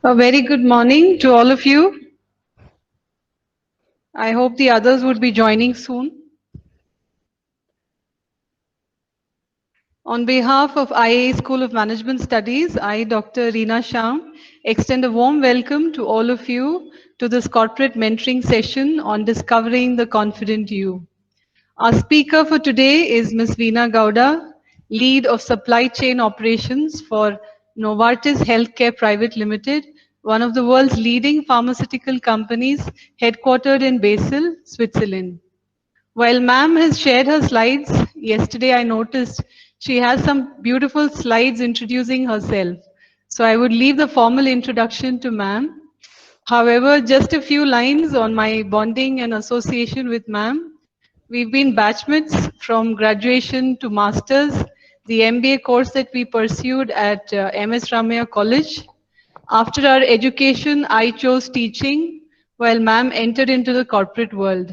A very good morning to all of you. I hope the others would be joining soon. On behalf of IAE School of Management Studies, I, Dr. Reena Sham, extend a warm welcome to all of you to this corporate mentoring session on discovering the confident you. Our speaker for today is Ms. Veena Gowda, lead of supply chain operations for Novartis Healthcare Private Limited, one of the world's leading pharmaceutical companies headquartered in Basel, Switzerland. While ma'am has shared her slides, yesterday I noticed she has some beautiful slides introducing herself. So I would leave the formal introduction to ma'am. However, just a few lines on my bonding and association with ma'am. We've been batchmates from graduation to masters, the MBA course that we pursued at MS Ramaya College. After our education, I chose teaching while ma'am entered into the corporate world.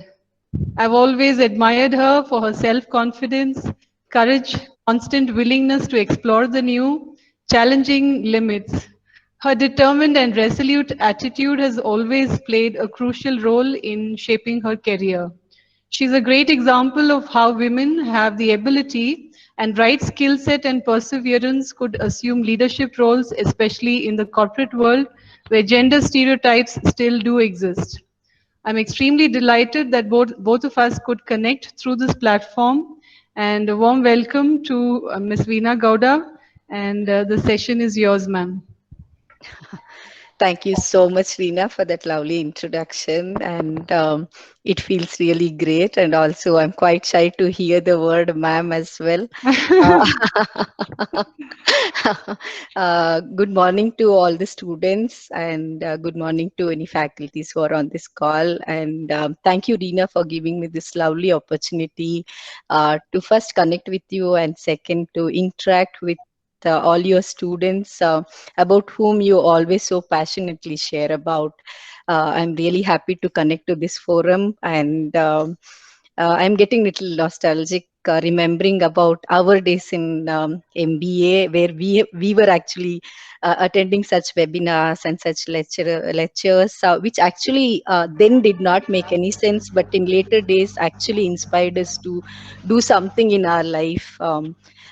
I've always admired her for her self-confidence, courage, constant willingness to explore the new, challenging limits. Her determined and resolute attitude has always played a crucial role in shaping her career. She's a great example of how women have the ability and right skill set and perseverance could assume leadership roles, especially in the corporate world where gender stereotypes still do exist. I'm extremely delighted that both of us could connect through this platform. And a warm welcome to Ms. Veena Gowda. And the session is yours, ma'am. Thank you so much, Reena, for that lovely introduction. And it feels really great. And also, I'm quite shy to hear the word ma'am as well. Uh, good morning to all the students, and good morning to any faculties who are on this call. And thank you, Reena, for giving me this lovely opportunity to first connect with you, and second, to interact with all your students about whom you always so passionately share about. I'm really happy to connect to this forum, and I'm getting a little nostalgic remembering about our days in MBA, where we were actually attending such webinars and such lectures, which actually then did not make any sense, but in later days actually inspired us to do something in our life.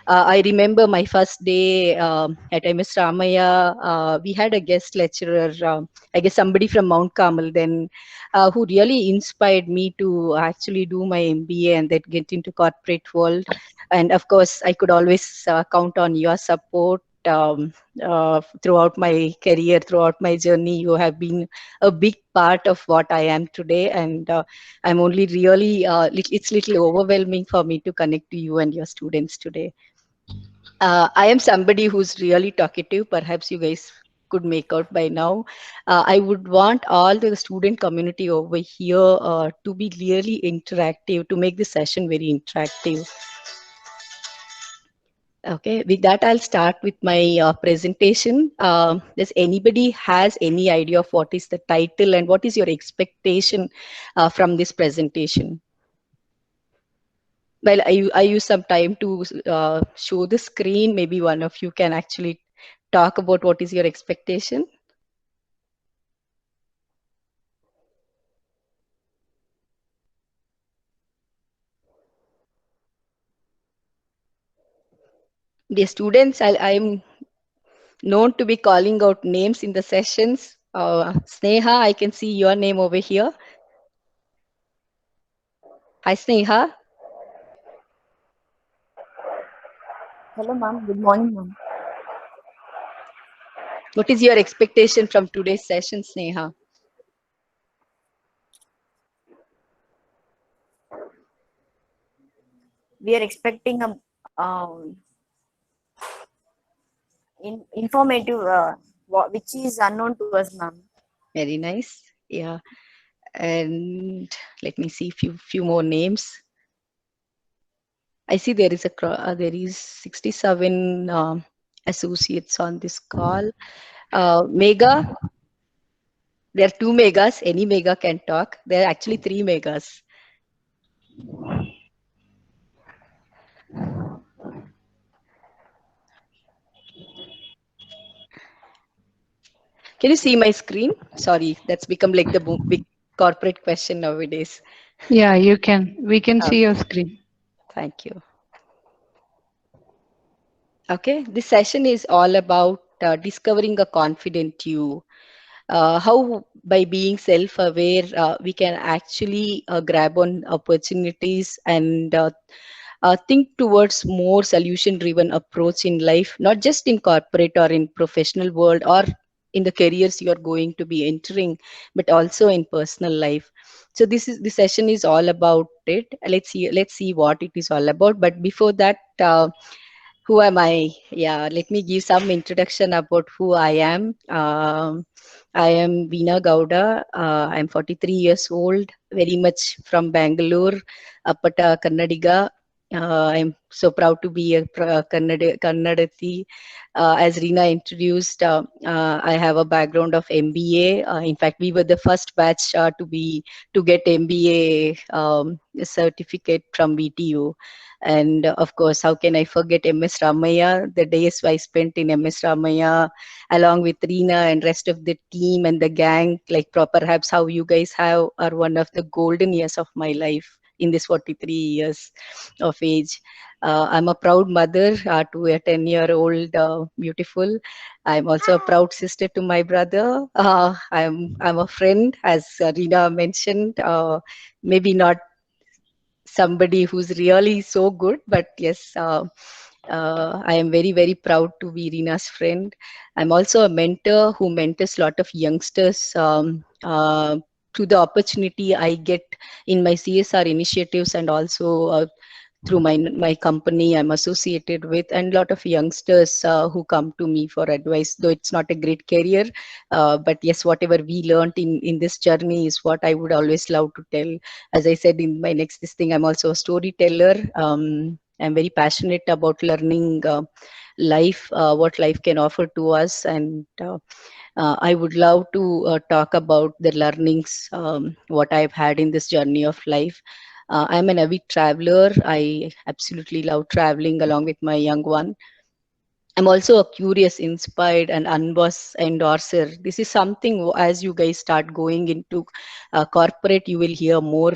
I remember my first day at MS Ramaya. We had a guest lecturer, I guess somebody from Mount Carmel then, who really inspired me to actually do my MBA and then get into corporate world. And of course, I could always count on your support. Throughout my career, throughout my journey, you have been a big part of what I am today, and I'm only really it's little overwhelming for me to connect to you and your students today. I am somebody who's really talkative. Perhaps you guys could make out by now. I would want all the student community over here to be really interactive, to make the session very interactive. Okay, with that, I'll start with my presentation. Does anybody has any idea of what is the title and what is your expectation from this presentation? Well, I use some time to show the screen. Maybe one of you can actually talk about what is your expectation. Dear students, I'm known to be calling out names in the sessions. Sneha, I can see your name over here. Hi, Sneha. Hello, ma'am. Good morning, ma'am. What is your expectation from today's session, Sneha? We are expecting a informative, which is unknown to us, ma'am. Very nice. Yeah. And let me see few more names. I see there is there is 67 associates on this call. Mega, there are two megas. Any mega can talk. There are actually three megas. Can you see my screen? Sorry, that's become like the big corporate question nowadays. Yeah, you can. We can Oh, see your screen. thank you. Okay, this session is all about discovering a confident you. How by being self-aware we can actually grab on opportunities and think towards more solution-driven approach in life, not just in corporate or in professional world or in the careers you are going to be entering, but also in personal life. So this session is all about it. Let's see what it is all about. But before that, who am I? Yeah, let me give some introduction about who I am. I am Veena Gowda. I'm 43 years old, very much from Bangalore, Appata, Kannadiga. I'm so proud to be a Kannadati. As Reena introduced, I have a background of MBA. In fact, we were the first batch to get MBA certificate from VTU. And of course, how can I forget MS Ramaya? The days I spent in MS Ramaya along with Reena and rest of the team and the gang, like perhaps how you guys have are one of the golden years of my life in this 43 years of age. I'm a proud mother to a 10-year-old beautiful. I'm also a proud sister to my brother. I'm a friend, as Reena mentioned. Maybe not somebody who's really so good, but yes, I am very, very proud to be Rina's friend. I'm also a mentor who mentors a lot of youngsters through the opportunity I get in my CSR initiatives and also through my company I'm associated with, and a lot of youngsters who come to me for advice, though it's not a great career, but yes, whatever we learned in this journey is what I would always love to tell. As I said in my next this thing, I'm also a storyteller. I'm very passionate about learning life, what life can offer to us, and I would love to talk about the learnings, what I've had in this journey of life. I'm an avid traveler. I absolutely love traveling along with my young one. I'm also a curious, inspired, and unboss endorser. This is something as you guys start going into corporate, you will hear more.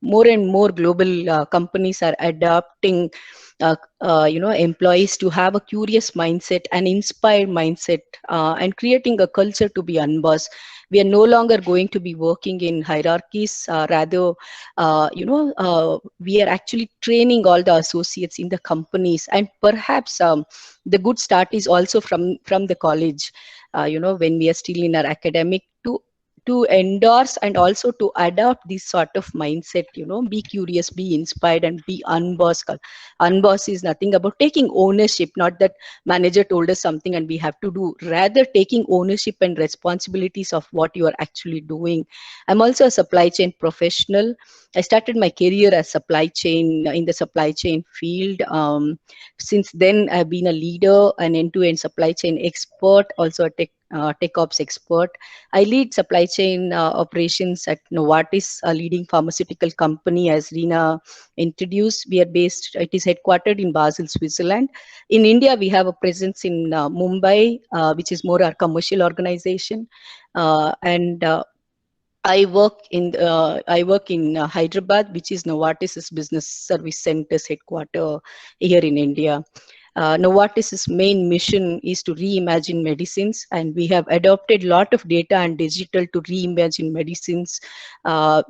More and more global companies are adopting, employees to have a curious mindset, an inspired mindset, and creating a culture to be unbossed. We are no longer going to be working in hierarchies. Rather, we are actually training all the associates in the companies, and perhaps the good start is also from the college, when we are still in our academic, to endorse and also to adopt this sort of mindset, be curious, be inspired, and be unboss. Unboss is nothing about taking ownership, not that manager told us something and we have to do, rather taking ownership and responsibilities of what you are actually doing. I'm also a supply chain professional. I started my career as supply chain in the supply chain field. Since then, I've been a leader, an end-to-end supply chain expert, also a tech ops expert. I lead supply chain operations at Novartis, a leading pharmaceutical company, as Reena introduced. We are based, it is headquartered in Basel, Switzerland. In India, we have a presence in Mumbai, which is more our commercial organization. And I work in Hyderabad, which is Novartis's business service center's headquarter here in India. Novartis's main mission is to reimagine medicines, and we have adopted a lot of data and digital to reimagine medicines.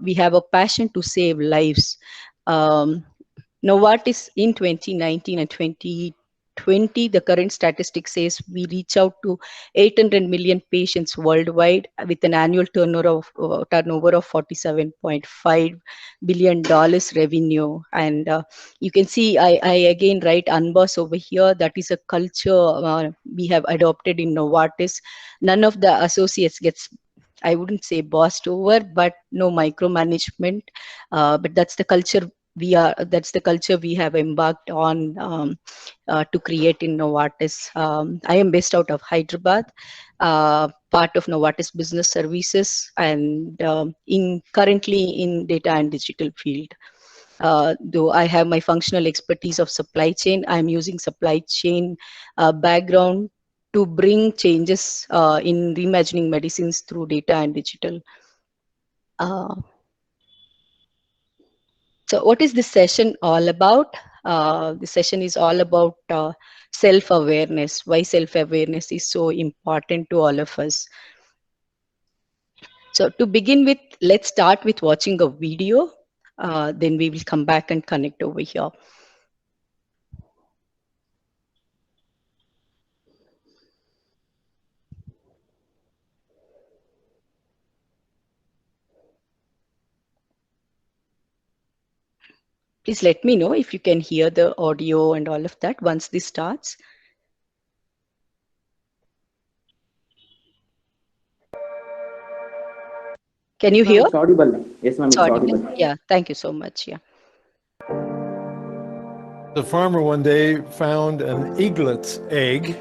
We have a passion to save lives. Um, Novartis in 2019 and 2020, the current statistic says we reach out to 800 million patients worldwide with an annual turnover of $47.5 billion revenue. And you can see I again write unboss over here. That is a culture we have adopted in Novartis. None of the associates gets, I wouldn't say bossed over, but no micromanagement. But that's the culture we have embarked on to create in Novartis. I am based out of Hyderabad, part of Novartis Business Services, and currently in data and digital field. Though I have my functional expertise of supply chain, I'm using supply chain background to bring changes in reimagining medicines through data and digital. Uh, so what is this session all about? This session is all about self-awareness, why self-awareness is so important to all of us. So to begin with, let's start with watching a video. Then we will come back and connect over here. Please let me know if you can hear the audio and all of that once this starts. Can you Yes, ma'am, hear? it's audible. Yes, ma'am, It's it's audible. audible. Yeah, thank you so much. Yeah. The farmer one day found an eaglet's egg,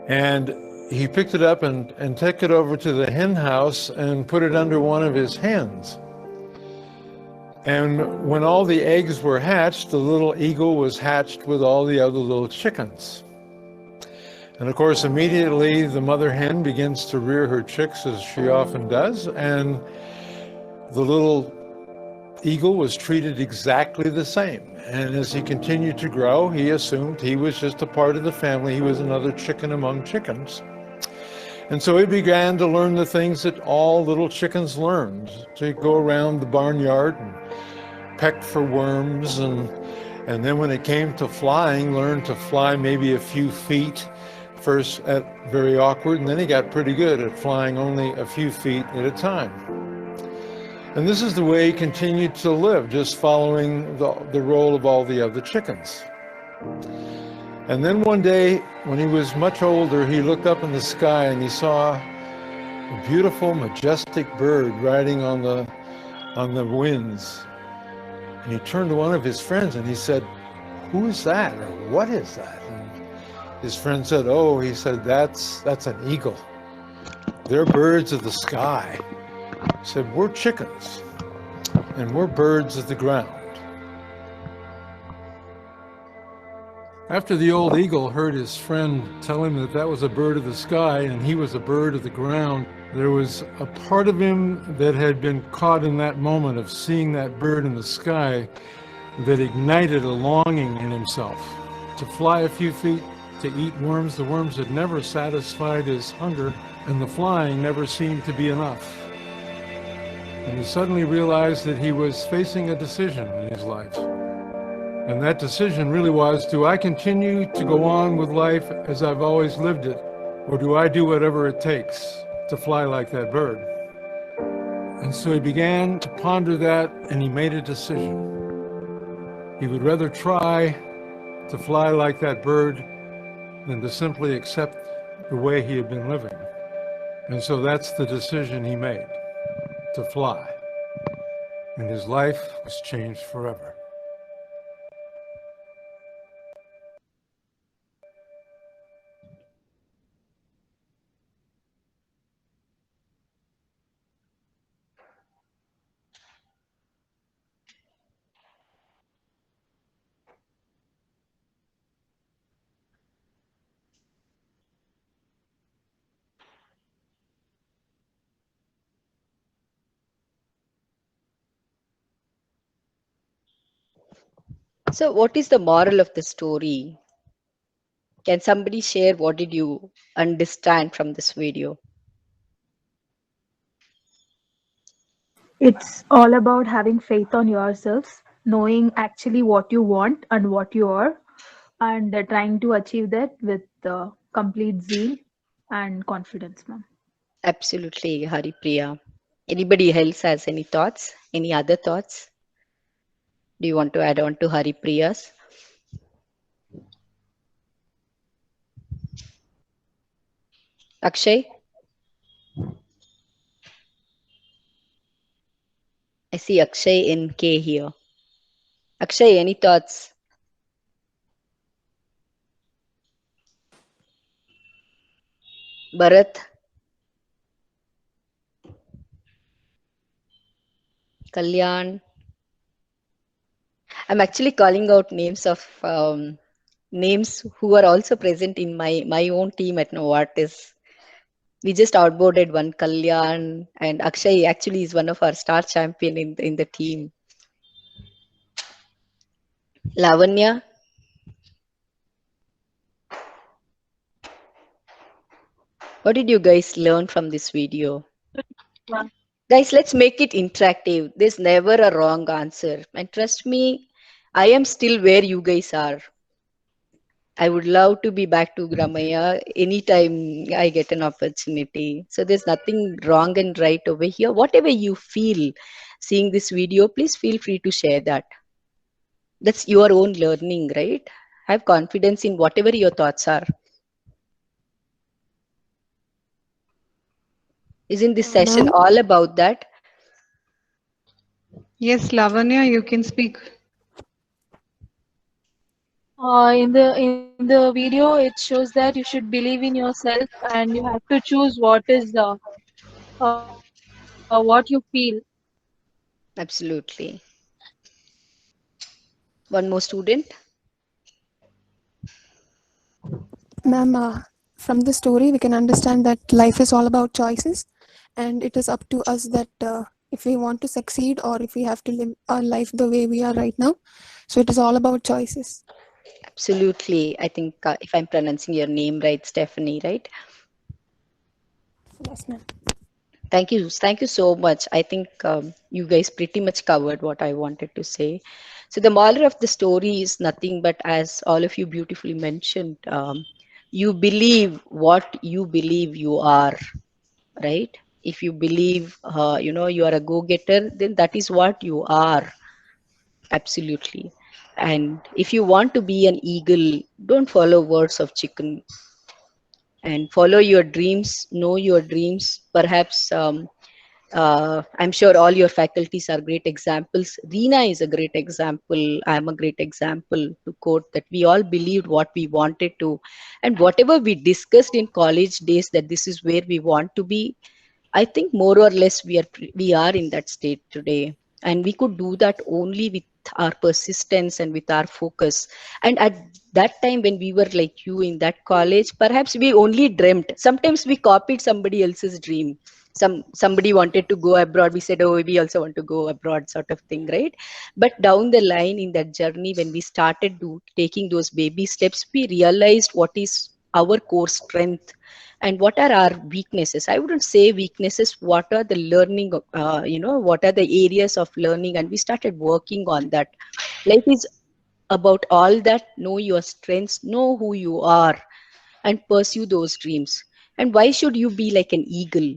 and he picked it up and took it over to the hen house and put it under one of his hens. And when all the eggs were hatched, the little eagle was hatched with all the other little chickens. And of course, immediately the mother hen begins to rear her chicks, as she often does, and the little eagle was treated exactly the same. And as he continued to grow, he assumed he was just a part of the family. He was another chicken among chickens. And so he began to learn the things that all little chickens learned, to go around the barnyard and peck for worms, and then when it came to flying, learned to fly maybe a few feet, first at very awkward, and then he got pretty good at flying only a few feet at a time. And this is the way he continued to live, just following the role of all the other chickens. And then one day, when he was much older, he looked up in the sky and he saw a beautiful, majestic bird riding on the winds. And he turned to one of his friends and he said, "Who is that? Or what is that?" And his friend said, "Oh," he said, that's an eagle. They're birds of the sky." He said, "We're chickens, and we're birds of the ground." After the old eagle heard his friend tell him that that was a bird of the sky and he was a bird of the ground, there was a part of him that had been caught in that moment of seeing that bird in the sky that ignited a longing in himself to fly a few feet, to eat worms. The worms had never satisfied his hunger, and the flying never seemed to be enough. And he suddenly realized that he was facing a decision in his life. And that decision really was, do I continue to go on with life as I've always lived it, or do I do whatever it takes to fly like that bird? And so he began to ponder that, and he made a decision. He would rather try to fly like that bird than to simply accept the way he had been living. And so that's the decision he made, to fly. And his life was changed forever. So what is the moral of the story? Can somebody share what did you understand from this video? It's all about having faith on yourselves, knowing actually what you want and what you are, and trying to achieve that with complete zeal and confidence, ma'am. Absolutely, Haripriya. Anybody else has any thoughts? Any other thoughts? Do you want to add on to Haripriya's? Akshay? I see Akshay in K here. Akshay, any thoughts? Bharat? Kalyan? I'm actually calling out names of names who are also present in my own team at Novartis. We just outboarded one Kalyan, and Akshay actually is one of our star champion in the team. Lavanya, what did you guys learn from this video? Guys, let's make it interactive. There's never a wrong answer. And trust me, I am still where you guys are. I would love to be back to Gramaya anytime I get an opportunity. So there's nothing wrong and right over here. Whatever you feel seeing this video, please feel free to share that. That's your own learning, right? Have confidence in whatever your thoughts are. Isn't this session Ma'am, all about that? Yes, Lavanya, you can speak. in the video, it shows that you should believe in yourself and you have to choose what you feel. Absolutely. One more student. Ma'am, from the story, we can understand that life is all about choices, and it is up to us that if we want to succeed or if we have to live our life the way we are right now. So it is all about choices. Absolutely. I think if I'm pronouncing your name right, Stephanie, right? Yes, ma'am. Thank you. Thank you so much. I think you guys pretty much covered what I wanted to say. So the moral of the story is nothing but, as all of you beautifully mentioned, you believe what you believe you are, right? If you believe, you are a go-getter, then that is what you are. Absolutely. And if you want to be an eagle, don't follow words of chicken and follow your dreams, know your dreams. Perhaps I'm sure all your faculties are great examples. Reena is a great example. I'm a great example to quote that we all believed what we wanted to. And whatever we discussed in college days that this is where we want to be, I think more or less we are in that state today, and we could do that only with our persistence and with our focus. And at that time when we were like you in that college, perhaps we only dreamt. Sometimes we copied somebody else's dream. Somebody wanted to go abroad. We said, "Oh, we also want to go abroad," sort of thing, right? But down the line in that journey, when we started taking those baby steps, we realized what is our core strength and what are our weaknesses. I wouldn't say weaknesses. What are the learning, what are the areas of learning? And we started working on that. Life is about all that. Know your strengths, know who you are, and pursue those dreams. And why should you be like an eagle?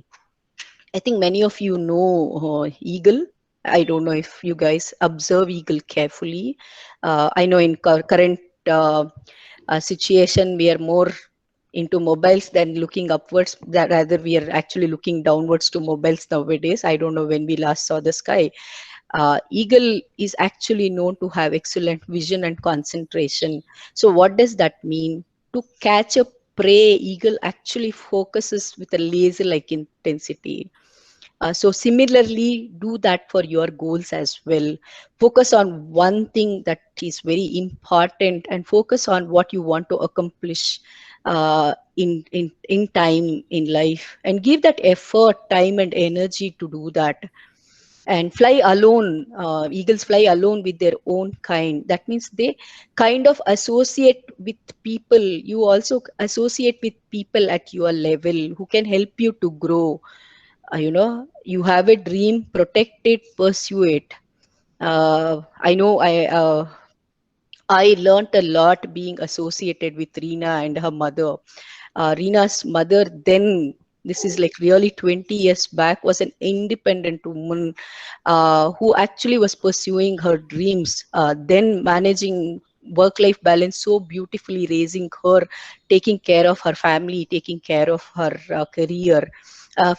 I think many of you know eagle. I don't know if you guys observe eagle carefully. I know in current situation we are more into mobiles than looking upwards, that rather we are actually looking downwards to mobiles nowadays. I don't know when we last saw the sky. Eagle is actually known to have excellent vision and concentration. So what does that mean? To catch a prey, eagle actually focuses with a laser like intensity. So similarly, do that for your goals as well. Focus on one thing that is very important and focus on what you want to accomplish in time in life, and give that effort, time, and energy to do that. And fly alone. Eagles fly alone with their own kind. That means they kind of associate with people. You also associate with people at your level who can help you to grow. You have a dream, protect it, pursue it. I know I learned a lot being associated with Reena and her mother. Reena's mother then, this is like really 20 years back, was an independent woman who actually was pursuing her dreams, then managing work-life balance so beautifully, raising her, taking care of her family, taking care of her career.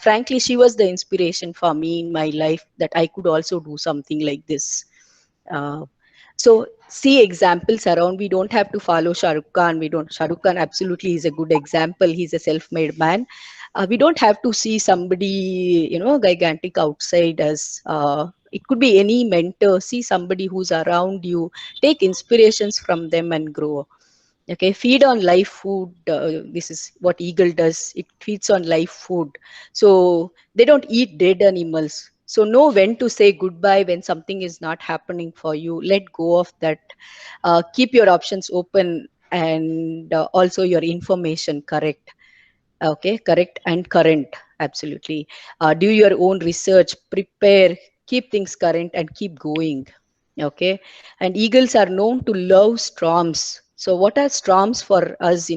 Frankly, she was the inspiration for me in my life that I could also do something like this. Uh, so see examples around. We don't have to follow Shah Rukh Khan. We don't. Shah Rukh Khan absolutely is a good example. He's a self-made man. We don't have to see somebody, gigantic outside us. It could be any mentor. See somebody who's around you. Take inspirations from them and grow. Okay, feed on live food. This is what eagle does. It feeds on live food. So they don't eat dead animals. So know when to say goodbye when something is not happening for you. Let go of that. Keep your options open, and also your information correct. Okay, correct and current. Absolutely. Do your own research, prepare, keep things current, and keep going. Okay, and eagles are known to love storms. So what are storms for us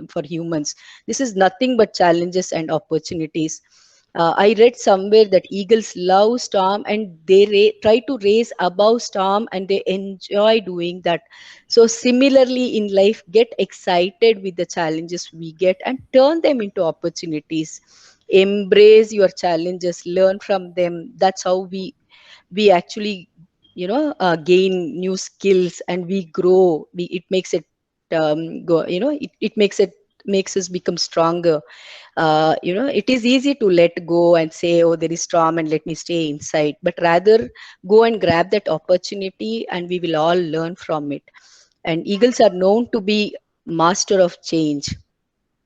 for humans? This is nothing but challenges and opportunities. I read somewhere that eagles love storm, and they try to raise above storm, and they enjoy doing that. So similarly in life, get excited with the challenges we get and turn them into opportunities. Embrace your challenges, learn from them. That's how we actually gain new skills, and we grow. It makes it go it makes us become stronger. It is easy to let go and say, oh, there is storm and let me stay inside, but rather go and grab that opportunity, and we will all learn from it. And eagles are known to be master of change.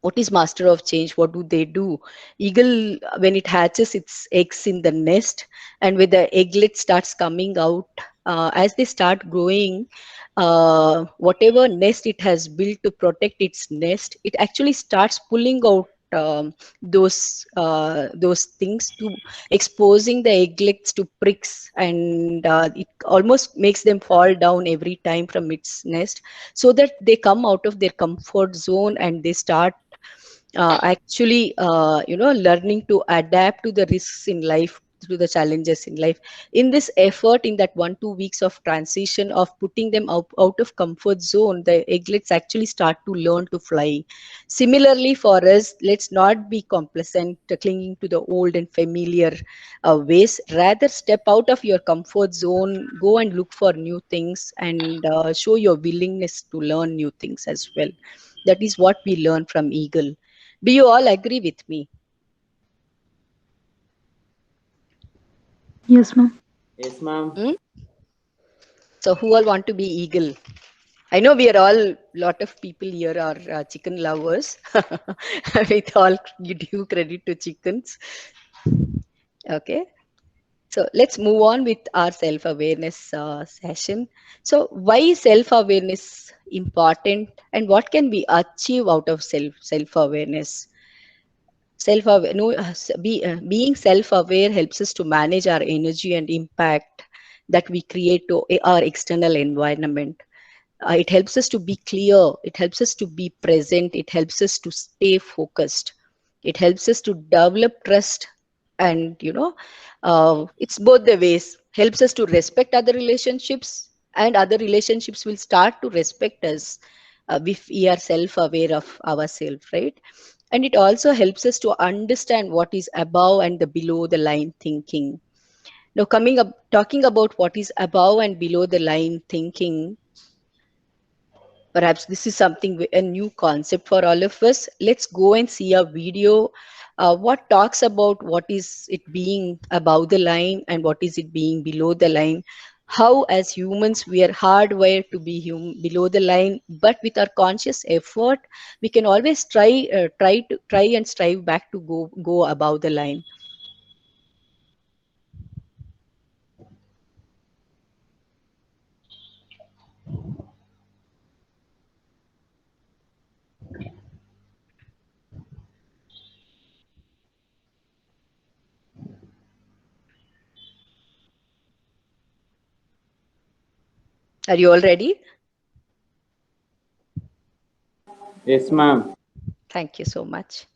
What is master of change? What do they do? Eagle, when it hatches its eggs in the nest, and when the egglet starts coming out, as they start growing, whatever nest it has built to protect its nest, it actually starts pulling out those things, to exposing the egglets to pricks, and it almost makes them fall down every time from its nest, so that they come out of their comfort zone, and they start actually learning to adapt to the risks in life, to the challenges in life. In this effort, in that 1 2 weeks of transition of putting them out of comfort zone, the egglets actually start to learn to fly. Similarly for us, let's not be complacent, clinging to the old and familiar ways. Rather step out of your comfort zone, go and look for new things, and show your willingness to learn new things as well. That is what we learn from eagle. Do you all agree with me? Yes, ma'am. Yes, ma'am. Hmm? So who all want to be eagle? I know we are all, lot of people here are chicken lovers. With all due credit to chickens. Okay. So let's move on with our self-awareness session. So why is self-awareness important, and what can we achieve out of self-awareness? Self-aware, no, being self-aware helps us to manage our energy and impact that we create to our external environment. It helps us to be clear, it helps us to be present, it helps us to stay focused, it helps us to develop trust, and it's both the ways. Helps us to respect other relationships, and other relationships will start to respect us if we are self-aware of ourselves, right? And it also helps us to understand what is above and the below the line thinking. Now coming up, talking about what is above and below the line thinking, perhaps this is something, a new concept for all of us. Let's go and see a video what talks about what is it being above the line and what is it being below the line. How as humans we are hardwired to be below the line, but with our conscious effort we can always try and strive back to go above the line. Are you all ready? Yes, ma'am. Thank you so much.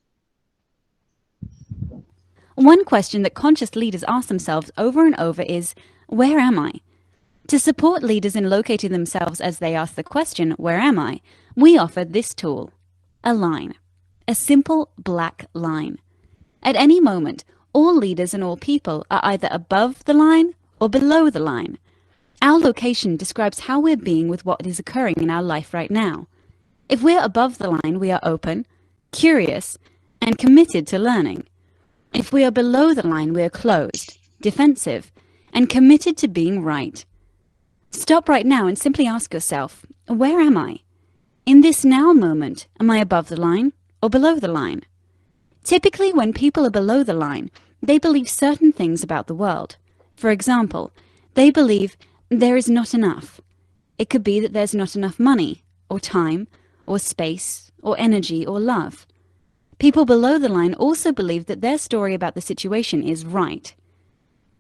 One question that conscious leaders ask themselves over and over is, where am I? To support leaders in locating themselves as they ask the question, where am I? We offer this tool, a line, a simple black line. At any moment, all leaders and all people are either above the line or below the line. Our location describes how we're being with what is occurring in our life right now. If we're above the line, we are open, curious, and committed to learning. If we are below the line, we are closed, defensive, and committed to being right. Stop right now and simply ask yourself, where am I? In this now moment, am I above the line or below the line? Typically, when people are below the line, they believe certain things about the world. For example, they believe there is not enough. It could be that there's not enough money, or time, or space, or energy, or love. People below the line also believe that their story about the situation is right.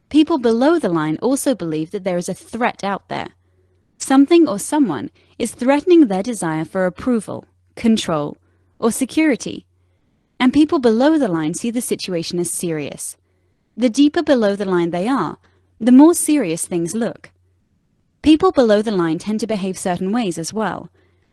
People below the line also believe that there is a threat out there. Something or someone is threatening their desire for approval, control, or security. And people below the line see the situation as serious. The deeper below the line they are, the more serious things look. People below the line tend to behave certain ways as well.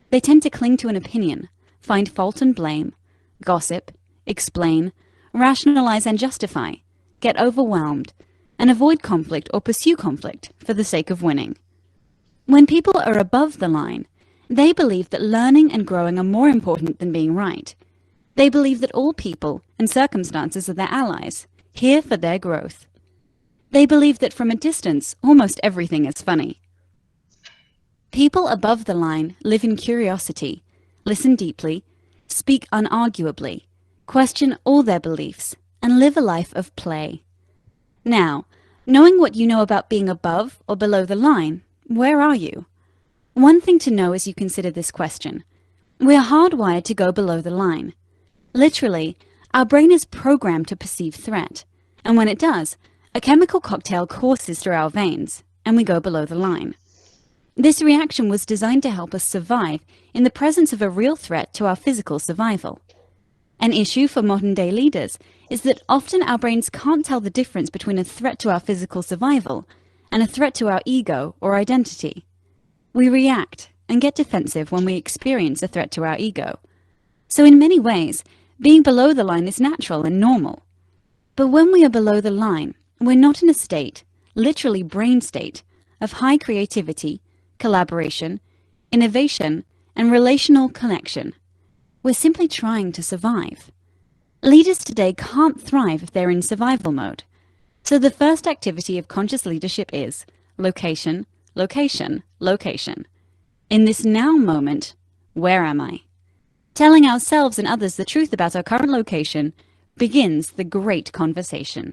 They tend to cling to an opinion, find fault and blame, gossip, explain, rationalize and justify, get overwhelmed, and avoid conflict or pursue conflict for the sake of winning. When people are above the line, they believe that learning and growing are more important than being right. They believe that all people and circumstances are their allies, here for their growth. They believe that from a distance, almost everything is funny. People above the line live in curiosity, listen deeply, speak unarguably, question all their beliefs, and live a life of play. Now, knowing what you know about being above or below the line, where are you? One thing to know as you consider this question: we are hardwired to go below the line. Literally, our brain is programmed to perceive threat, and when it does, a chemical cocktail courses through our veins, and we go below the line. This reaction was designed to help us survive in the presence of a real threat to our physical survival. An issue for modern-day leaders is that often our brains can't tell the difference between a threat to our physical survival and a threat to our ego or identity. We react and get defensive when we experience a threat to our ego. So in many ways, being below the line is natural and normal. But when we are below the line, we're not in a state, literally brain state, of high creativity, collaboration, innovation, and relational connection. We're simply trying to survive. Leaders today can't thrive if they're in survival mode. So the first activity of conscious leadership is location, location, location. In this now moment, where am I? Telling ourselves and others the truth about our current location begins the great conversation.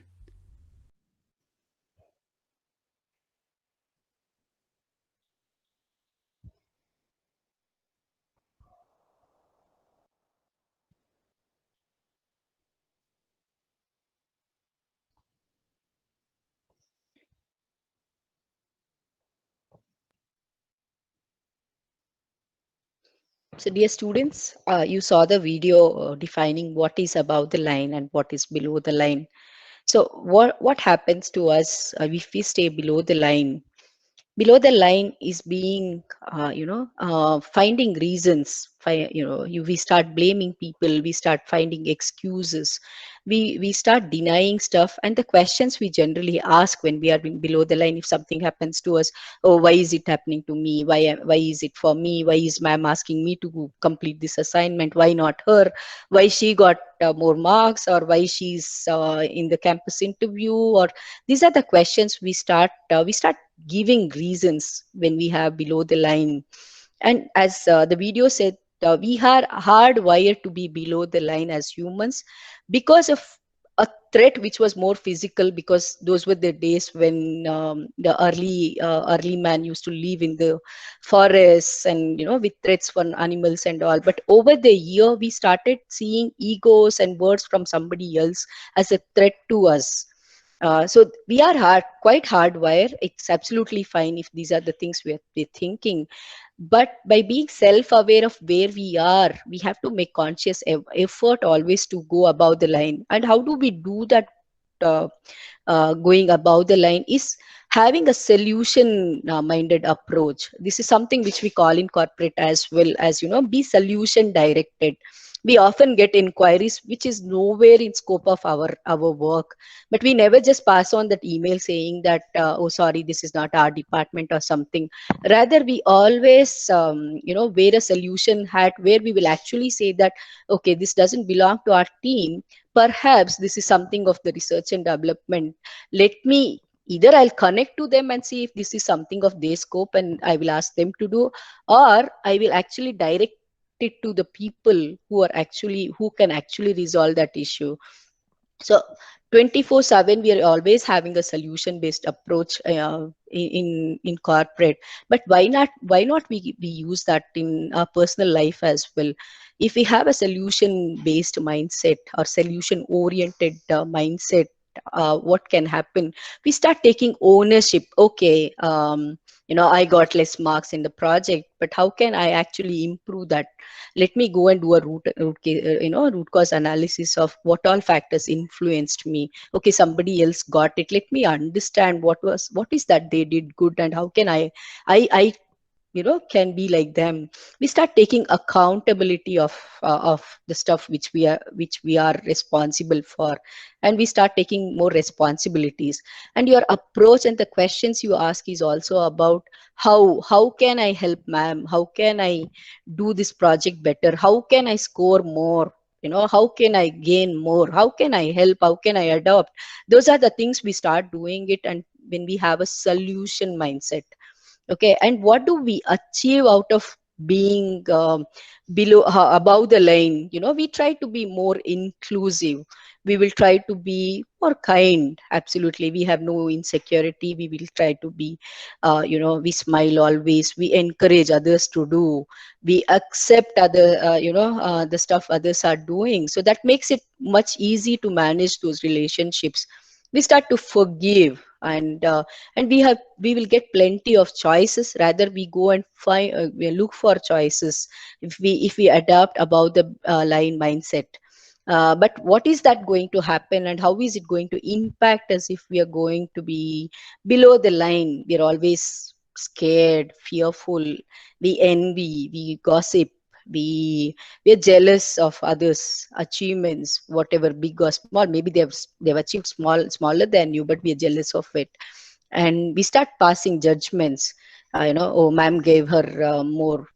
So, dear students, you saw the video defining what is above the line and what is below the line. So, what happens to us if we stay below the line? Below the line is being, finding reasons. We start blaming people. We start finding excuses. We start denying stuff. And the questions we generally ask when we are below the line, if something happens to us, oh, why is it happening to me? Why is it for me? Why is ma'am asking me to complete this assignment? Why not her? Why she got more marks, or why she's in the campus interview? Or these are the questions we start giving reasons when we have below the line. And as the video said, we are hardwired to be below the line as humans because of a threat which was more physical, because those were the days when the early man used to live in the forests and with threats from animals and all. But over the year we started seeing egos and words from somebody else as a threat to us. So we are quite hardwired. It's absolutely fine if these are the things we're thinking. But by being self-aware of where we are, we have to make conscious effort always to go above the line. And how do we do that? Uh, Going above the line is having a solution minded approach. This is something which we call in corporate as well as, be solution directed. We often get inquiries which is nowhere in scope of our work, but we never just pass on that email saying that oh sorry, this is not our department or something. Rather, we always wear a solution hat where we will actually say that okay, this doesn't belong to our team. Perhaps this is something of the research and development. Let me, either I'll connect to them and see if this is something of their scope and I will ask them to do, or I will actually direct it to the people who can actually resolve that issue. So 24/7 we are always having a solution based approach in corporate, but why not we use that in our personal life as well? If we have a solution based mindset or solution oriented mindset, what can happen? We start taking ownership. Okay, I got less marks in the project, but how can I actually improve that? Let me go and do a root cause analysis of what all factors influenced me. Okay, somebody else got it. Let me understand what is that they did good, and how can I can be like them. We start taking accountability of the stuff which we are responsible for, and we start taking more responsibilities. And your approach and the questions you ask is also about how can I help, ma'am? How can I do this project better? How can I score more? How can I gain more? How can I help? How can I adopt? Those are the things we start doing it, and when we have a solution mindset. Okay, and what do we achieve out of being above the line? We try to be more inclusive. We will try to be more kind. Absolutely, we have no insecurity. We will try to be we smile always. We encourage others to do. We accept other the stuff others are doing, so that makes it much easy to manage those relationships. We start to forgive, and we will get plenty of choices. Rather, we go and find we look for choices if we adapt about the line mindset. But what is that going to happen, and how is it going to impact us if we are going to be below the line? We're always scared, fearful, we envy, we gossip, we are jealous of others achievements, whatever big or small. Maybe they've achieved smaller than you, but we are jealous of it. And we start passing judgments. Oh, ma'am gave her more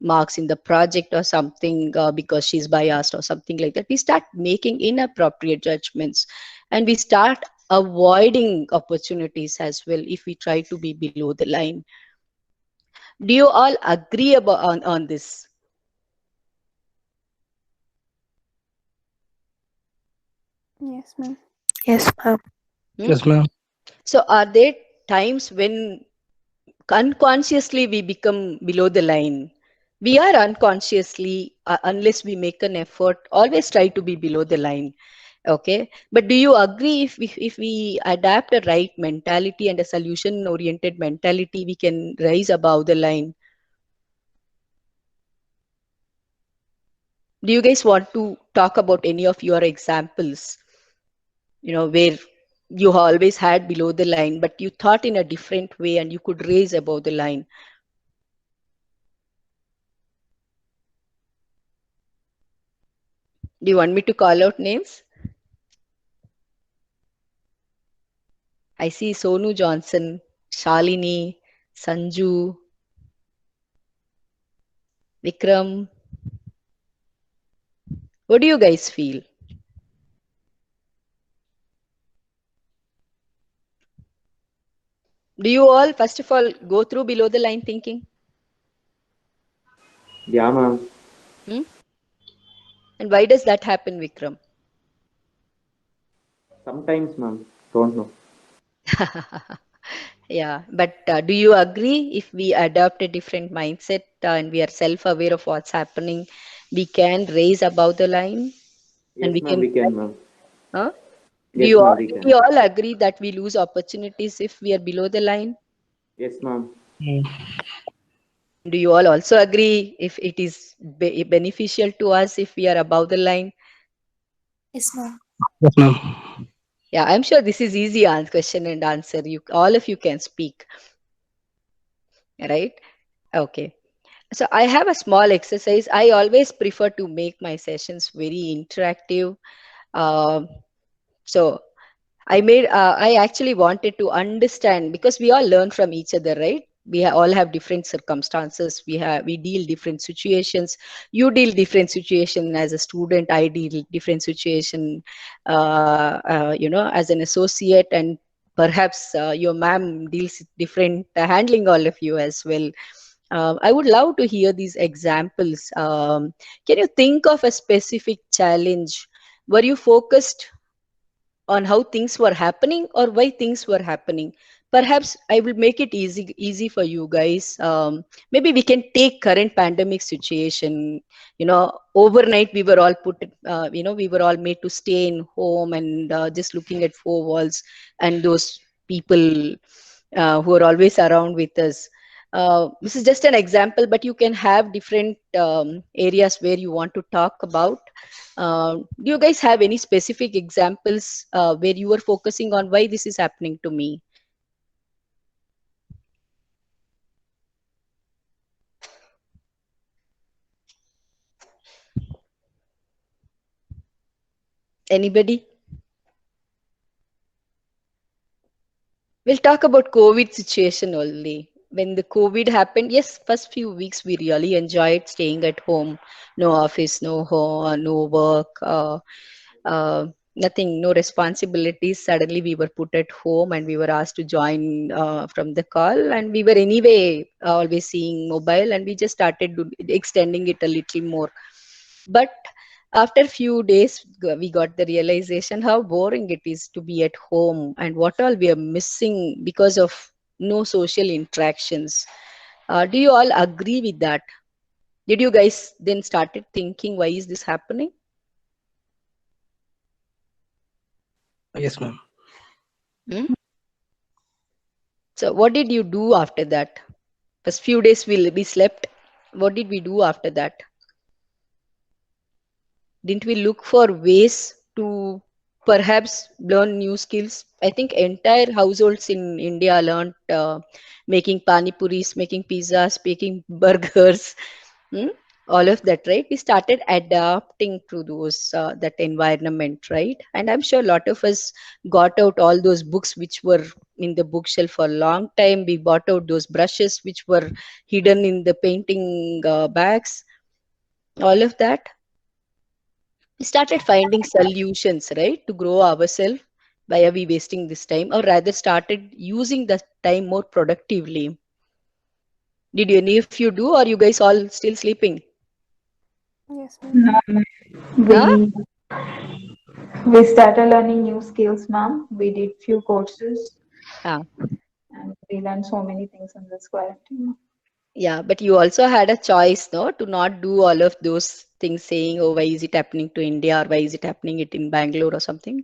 marks in the project or something because she's biased or something like that. We start making inappropriate judgments, and we start avoiding opportunities as well if we try to be below the line. Do you all agree on this? Yes, ma'am. Yes, ma'am. Yes, ma'am. So are there times when unconsciously we become below the line? We are unconsciously, unless we make an effort, always try to be below the line. Okay, but do you agree if we adapt a right mentality and a solution oriented mentality, we can rise above the line? Do you guys want to talk about any of your examples, where you always had below the line, but you thought in a different way and you could raise above the line? Do you want me to call out names? I see Sonu Johnson, Shalini, Sanju, Vikram. What do you guys feel? Do you all, first of all, go through below the line thinking? Yeah, ma'am. And why does that happen, Vikram? Sometimes, ma'am. Don't know. Yeah, but do you agree if we adopt a different mindset and we are self-aware of what's happening, we can raise above the line? And Yes, we ma'am. can, We can, ma'am. huh? Yes, ma'am. We Do can. we all agree that we lose opportunities if we are below the line? Yes, ma'am. Do you all also agree if it is beneficial to us if we are above the line? Yes, ma'am. Yes, ma'am. Yeah, I'm sure this is easy question and answer. All of you can speak, right? Okay. So I have a small exercise. I always prefer to make my sessions very interactive. So I actually wanted to understand, because we all learn from each other, right? All have different circumstances. We deal different situations. You deal different situation as a student. I deal different situation, as an associate, and perhaps your ma'am deals different, handling all of you as well. I would love to hear these examples. Can you think of a specific challenge? Were you focused on how things were happening or why things were happening? Perhaps I will make it easy for you guys. Maybe we can take current pandemic situation. Overnight we were all we were all made to stay in home and just looking at four walls and those people who are always around with us. This is just an example, but you can have different areas where you want to talk about. Do you guys have any specific examples where you are focusing on why this is happening to me? Anybody? We'll talk about COVID situation only. When the COVID happened, yes, first few weeks we really enjoyed staying at home. No office, no home, no work, nothing, no responsibilities. Suddenly we were put at home and we were asked to join from the call. And we were anyway always seeing mobile and we just started extending it a little more. But after few days, we got the realization how boring it is to be at home and what all we are missing because of no social interactions. Do you all agree with that? Did you guys then started thinking why is this happening? Yes, ma'am. Hmm? So what did you do after that? First few days we slept. What did we do after that? Didn't we look for ways to perhaps learn new skills? I think entire households in India learned making pani puris, making pizzas, making burgers, hmm? All of that, right? We started adapting to those that environment, right? And I'm sure a lot of us got out all those books which were in the bookshelf for a long time. We bought out those brushes which were hidden in the painting bags, all of that. We started finding solutions, right, to grow ourselves. Why are we wasting this time? Or rather, started using the time more productively. Did any of you do, or you guys all still sleeping? Yes, ma'am. No, ma'am. Huh? We started learning new skills, ma'am. We did few courses Ah, and we learned so many things in this quarantine. yeah, but you also had a choice, no, to not do all of those things, saying, "Oh, why is it happening to India, or why is it happening it in Bangalore or something?"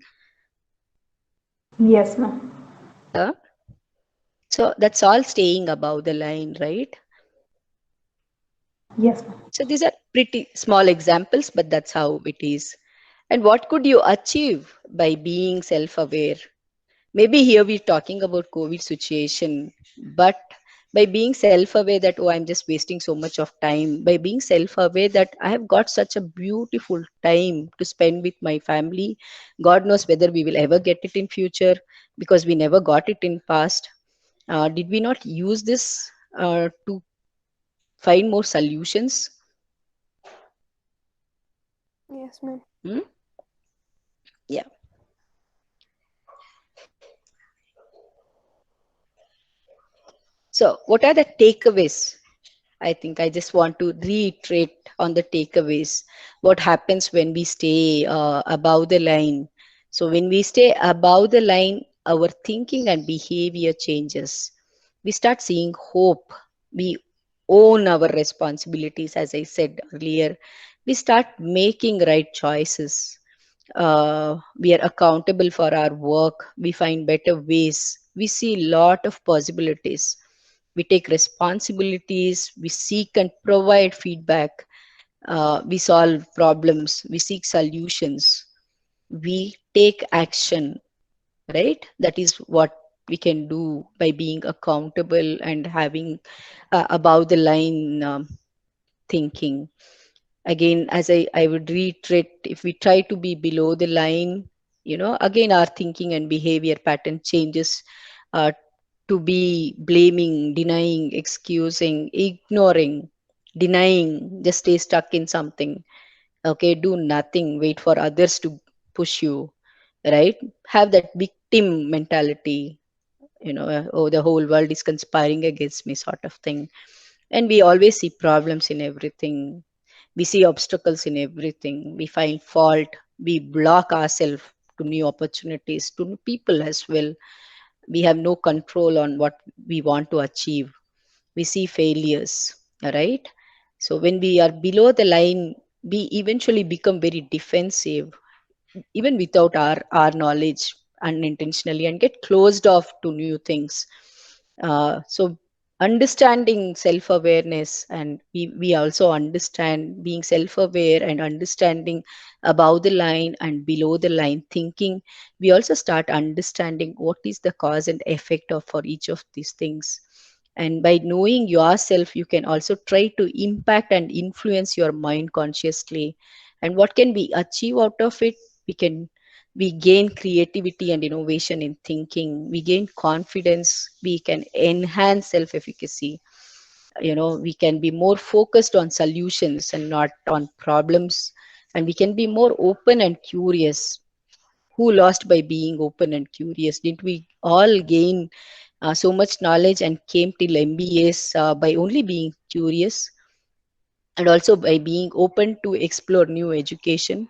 Yes, ma'am. Huh? So that's all staying above the line, right? Yes, ma'am. So these are pretty small examples, but that's how it is. And what could you achieve by being self-aware? Maybe here we're talking about COVID situation, but by being self-aware that, oh, I'm just wasting so much of time, by being self-aware that I have got such a beautiful time to spend with my family. God knows whether we will ever get it in future because we never got it in past. Did we not use this to find more solutions? Yes, ma'am. Hmm? Yeah. So what are the takeaways? I think I just want to reiterate on the takeaways. What happens when we stay above the line? So when we stay above the line, our thinking and behavior changes. We start seeing hope. We own our responsibilities, as I said earlier. We start making right choices. We are accountable for our work. We find better ways. We see a lot of possibilities. We take responsibilities. We seek and provide feedback. We solve problems. We seek solutions. We take action, right? That is what we can do by being accountable and having above the line thinking. Again, as I would reiterate, if we try to be below the line, again our thinking and behavior pattern changes uh, to be blaming, denying, excusing, ignoring, denying, just stay stuck in something. Okay, do nothing, wait for others to push you, right? Have that victim mentality, oh, the whole world is conspiring against me, sort of thing. And we always see problems in everything. We see obstacles in everything. We find fault. We block ourselves to new opportunities, to new people as well. We have no control on what we want to achieve. We see failures, right? So when we are below the line, we eventually become very defensive, even without our knowledge, unintentionally, and get closed off to new things. So understanding self-awareness, and we also understand being self-aware and understanding above the line and below the line thinking, we also start understanding what is the cause and effect of for each of these things. And by knowing yourself, you can also try to impact and influence your mind consciously. And what can we achieve out of it? We gain creativity and innovation in thinking. We gain confidence. We can enhance self efficacy. We can be more focused on solutions and not on problems. And we can be more open and curious. Who lost by being open and curious? Didn't we all gain so much knowledge and came till MBAs by only being curious, and also by being open to explore new education?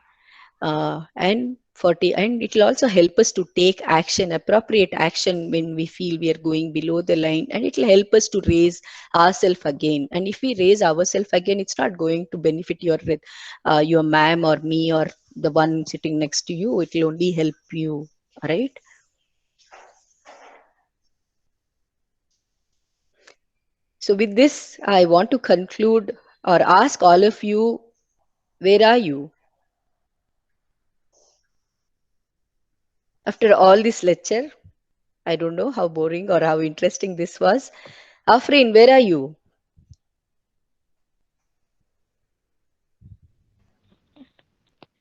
And it will also help us to take action, appropriate action, when we feel we are going below the line, and it will help us to raise ourselves again. And if we raise ourselves again, it's not going to benefit your ma'am or me or the one sitting next to you. It will only help you, right? So with this, I want to conclude or ask all of you, where are you after all this lecture? I don't know how boring or how interesting this was. Afrin, where are you?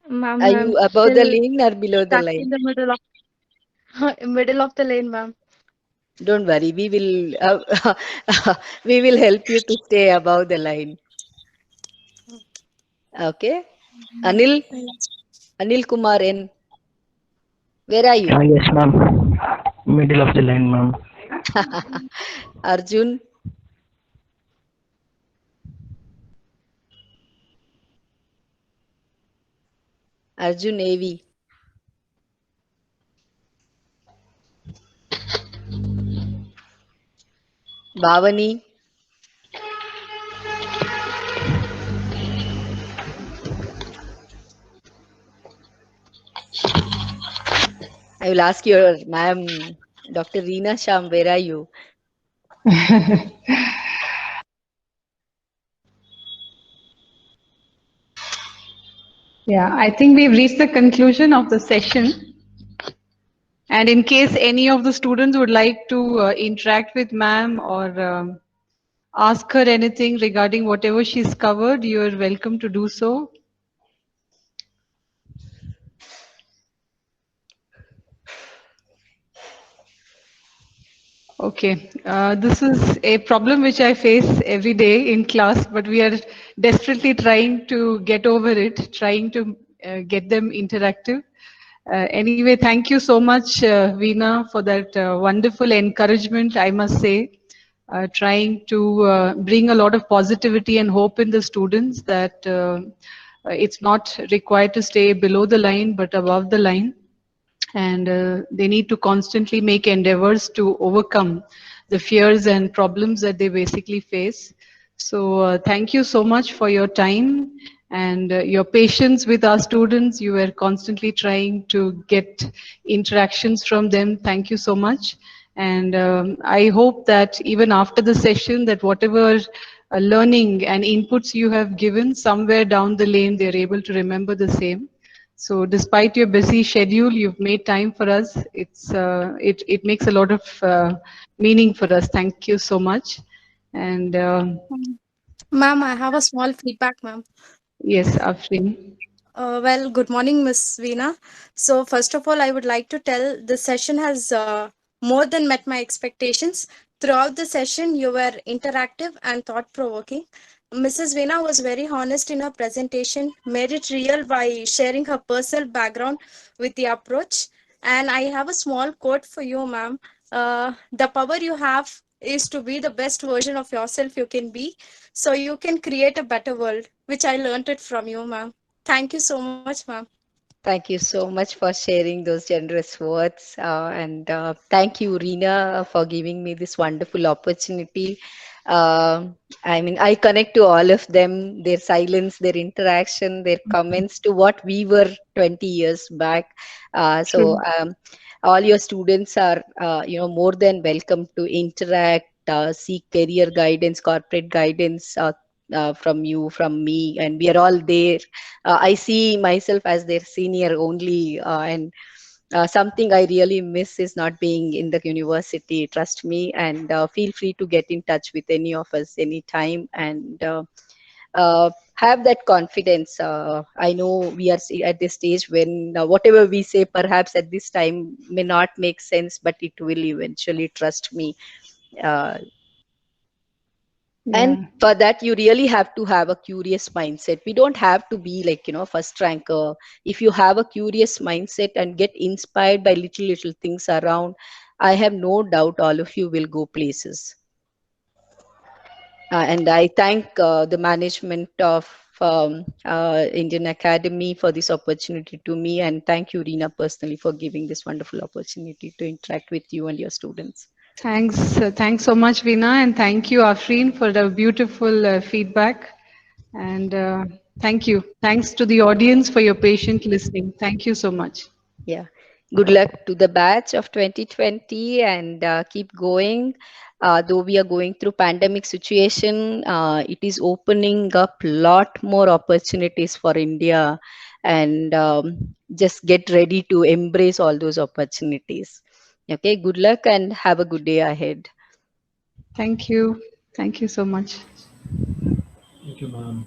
Ma'am, Are I'm you above the still lane or below the stuck line? in the middle of middle of the lane, ma'am. Don't worry, we will help you to stay above the line. Okay. Anil, Anil Kumar N, where are you? Yes, ma'am. Middle of the line, ma'am. Arjun, Arjun AV, Bhavani, I will ask your ma'am, Dr. Reena Sham, where are you? Yeah, I think we've reached the conclusion of the session. And in case any of the students would like to interact with ma'am or ask her anything regarding whatever she's covered, you're welcome to do so. Okay, this is a problem which I face every day in class, but we are desperately trying to get over it, trying to get them interactive. Anyway, thank you so much, Veena, for that wonderful encouragement, I must say, trying to bring a lot of positivity and hope in the students that it's not required to stay below the line, but above the line, and they need to constantly make endeavors to overcome the fears and problems that they basically face. So thank you so much for your time and your patience with our students. You were constantly trying to get interactions from them. Thank you so much. And I hope that even after the session, that whatever learning and inputs you have given, somewhere down the lane, they're able to remember the same. So despite your busy schedule, you've made time for us. It makes a lot of meaning for us. Thank you so much. And Ma'am, I have a small feedback, ma'am. yes, Afrin. Well, good morning, Miss Veena. So, first of all, I would like to tell the session has more than met my expectations. Throughout the session, you were interactive and thought provoking. Mrs. Veena was very honest in her presentation, made it real by sharing her personal background with the approach. And I have a small quote for you, ma'am. The power you have is to be the best version of yourself you can be, so you can create a better world, which I learned it from you, ma'am. Thank you so much, ma'am. Thank you so much for sharing those generous words. And thank you, Reena, for giving me this wonderful opportunity. I mean, I connect to all of them, their silence, their interaction, their comments to what we were 20 years back. So, True. all your students are, more than welcome to interact, seek career guidance, corporate guidance, from you, from me, and we are all there. I see myself as their senior only, and something I really miss is not being in the university. Trust me, and feel free to get in touch with any of us anytime, and have that confidence. I know we are at this stage when whatever we say, perhaps at this time, may not make sense, but it will eventually. Trust me. Uh, and Yeah. for that, you really have to have a curious mindset. We don't have to be like, first ranker. If you have a curious mindset and get inspired by little things around, I have no doubt all of you will go places. And I thank the management of Indian Academy for this opportunity to me, and thank you, Reena, personally, for giving this wonderful opportunity to interact with you and your students. Thanks so much, Veena, and thank you, Afreen, for the beautiful feedback. And thank you. Thanks to the audience for your patient listening. Thank you so much. Yeah. Good luck to the batch of 2020, and keep going. Though we are going through pandemic situation, it is opening up lot more opportunities for India, and just get ready to embrace all those opportunities. Okay, good luck and have a good day ahead. Thank you. Thank you so much. Thank you, ma'am.